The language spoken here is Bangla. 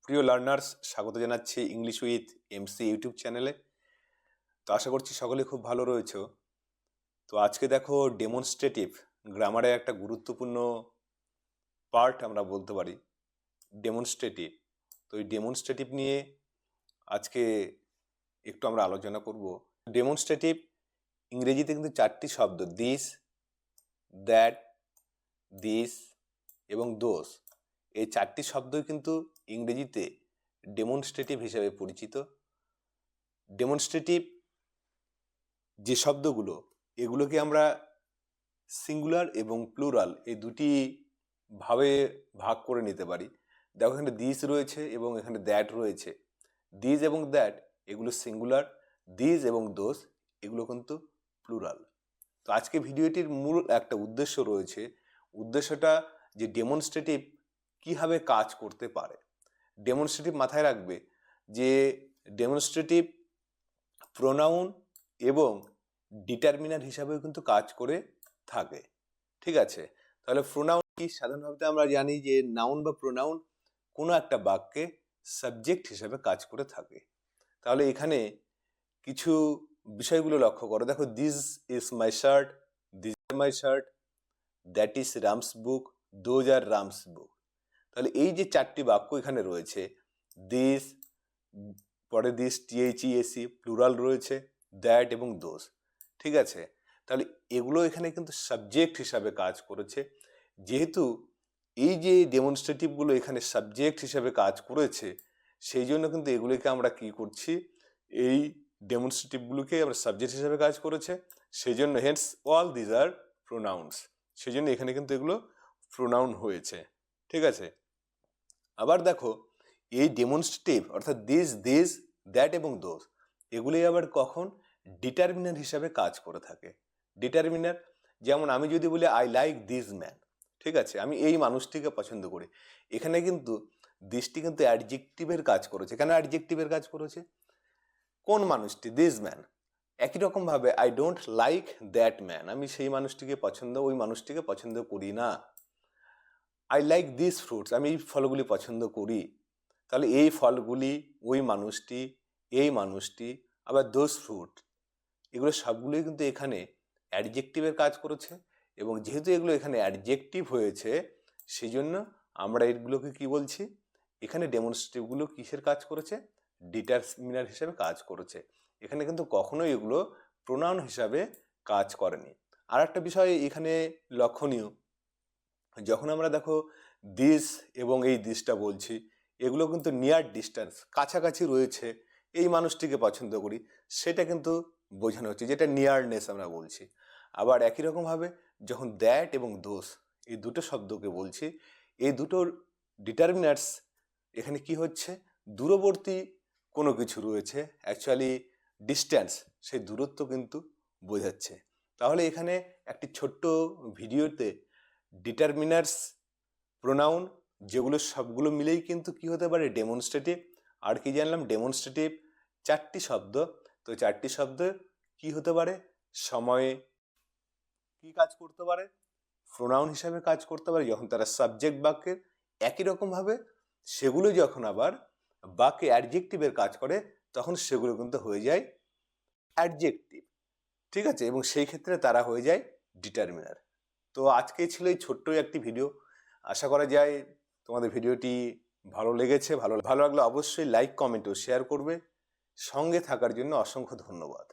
প্রিয় লার্নার্স, স্বাগত জানাচ্ছি ইংলিশ উইথ এমসি ইউটিউব চ্যানেলে। তো আশা করছি সকলে খুব ভালো রয়েছে। তো আজকে দেখো ডেমনস্ট্রেটিভ গ্রামারের একটা গুরুত্বপূর্ণ পার্ট আমরা বলতে পারি ডেমনস্ট্রেটিভ। তো এই ডেমনস্ট্রেটিভ নিয়ে আজকে একটু আমরা আলোচনা করব। ডেমনস্ট্রেটিভ ইংরেজিতে কিন্তু চারটি শব্দ, দিস, দ্যাট, দিস এবং দোস। এই চারটি শব্দই কিন্তু ইংরেজিতে ডেমনস্ট্রেটিভ হিসেবে পরিচিত। ডেমনস্ট্রেটিভ যে শব্দগুলো, এগুলোকে আমরা সিঙ্গুলার এবং প্লুরাল এই দুটি ভাবে ভাগ করে নিতে পারি। দেখো এখানে দিস রয়েছে এবং এখানে দ্যাট রয়েছে। দিস এবং দ্যাট এগুলো সিঙ্গুলার, দিস এবং দোস এগুলো কিন্তু প্লুরাল। তো আজকে ভিডিওটির মূল একটা উদ্দেশ্য রয়েছে, উদ্দেশ্যটা যে ডেমনস্ট্রেটিভ কীভাবে কাজ করতে পারে। ডেমনস্ট্রেটিভ মাথায় রাখবে যে ডেমনস্ট্রেটিভ প্রোনাউন এবং ডিটারমিনার হিসাবেও কিন্তু কাজ করে থাকে। ঠিক আছে, তাহলে প্রোনাউন কি? সাধারণভাবে আমরা জানি যে নাউন বা প্রোনাউন কোনো একটা বাক্যে সাবজেক্ট হিসাবে কাজ করে থাকে। তাহলে এখানে কিছু বিষয়গুলো লক্ষ্য করো। দেখো, this is my shirt, this is my shirt, that is Ram's book, those are Ram's book. তাহলে এই যে চারটি বাক্য এখানে রয়েছে, দিস, পরে দিস THESE প্লুরাল রয়েছে, দ্যাট এবং দোজ। ঠিক আছে, তাহলে এগুলো এখানে কিন্তু সাবজেক্ট হিসাবে কাজ করেছে। যেহেতু এই যে ডেমনস্ট্রেটিভগুলো এখানে সাবজেক্ট হিসাবে কাজ করেছে, সেই জন্য কিন্তু এগুলোকে আমরা কি করছি, এই ডেমনস্ট্রেটিভগুলোকে আমরা সাবজেক্ট হিসাবে কাজ করেছে, সেই জন্য hence all these are pronouns. সেই জন্য এখানে কিন্তু এগুলো প্রোনাউন হয়েছে। ঠিক আছে, আবার দেখো এই ডেমনস্ট্রেটিভ অর্থাৎ দিস, দ্যাট এবং দোজ এগুলোই আবার কখন ডিটারমিনার হিসাবে কাজ করে থাকে। ডিটারমিনার, যেমন আমি যদি বলি আই লাইক দিস ম্যান, ঠিক আছে, আমি এই মানুষটিকে পছন্দ করি, এখানে কিন্তু দিসটি কিন্তু অ্যাডজেক্টিভের কাজ করেছে। কেন অ্যাডজেক্টিভের কাজ করেছে? কোন মানুষটি? This man. একই রকমভাবে I don't like that man, আমি সেই মানুষটিকে ওই মানুষটিকে পছন্দ করি না। আই লাইক দিস ফ্রুটস, আমি এই ফলগুলি পছন্দ করি। তাহলে এই ফলগুলি, ওই মানুষটি, এই মানুষটি, আবার দোজ ফ্রুট, এগুলো সবগুলোই কিন্তু এখানে অ্যাডজেক্টিভের কাজ করেছে। এবং যেহেতু এগুলো এখানে অ্যাডজেক্টিভ হয়েছে, সেই জন্য আমরা এগুলোকে কি বলছি, এখানে ডেমনস্ট্রেটিভগুলো কিসের কাজ করেছে? ডিটারমিনার হিসাবে কাজ করেছে। এখানে কিন্তু কখনোই এগুলো প্রোনাউন হিসাবে কাজ করেনি। আর একটা বিষয় এখানে লক্ষণীয়, যখন আমরা দেখো দিস এবং এই দিসটা বলছি, এগুলো কিন্তু নিয়ার ডিস্টেন্স, কাছাকাছি রয়েছে, এই মানুষটিকে পছন্দ করি, সেটা কিন্তু বোঝানো হচ্ছে, যেটা নিয়ারনেস আমরা বলছি। আবার একই রকমভাবে যখন দ্যাট এবং দোস এই দুটো শব্দকে বলছি, এই দুটোর ডিটারমিনার্স এখানে কি হচ্ছে, দূরবর্তী কোনো কিছু রয়েছে, অ্যাকচুয়ালি ডিস্ট্যান্স, সেই দূরত্ব কিন্তু বোঝাচ্ছে। তাহলে এখানে একটি ছোট্ট ভিডিওতে ডিটারমিনার্স, প্রোনাউন যেগুলো সবগুলো মিলেই কিন্তু কি হতে পারে, ডেমনস্ট্রেটিভ। আর কি জানলাম, ডেমনস্ট্রেটিভ চারটি শব্দ। তো চারটি শব্দ কি হতে পারে? সময়ে কি কাজ করতে পারে? প্রোনাউন হিসাবে কাজ করতে পারে যখন তারা সাবজেক্ট বাক্যের। একই রকমভাবে সেগুলো যখন আবার বাক্যে অ্যাডজেক্টিভের কাজ করে, তখন সেগুলো কিন্তু হয়ে যায় অ্যাডজেক্টিভ। ঠিক আছে, এবং সেই ক্ষেত্রে তারা হয়ে যায় ডিটারমিনার। তো আজকে ছিল এই ছোট্ট একটি ভিডিও। আশা করা যায় তোমাদের ভিডিওটি ভালো লেগেছে। ভালো লাগলে অবশ্যই লাইক, কমেন্ট ও শেয়ার করবে। সঙ্গে থাকার জন্য অসংখ্য ধন্যবাদ।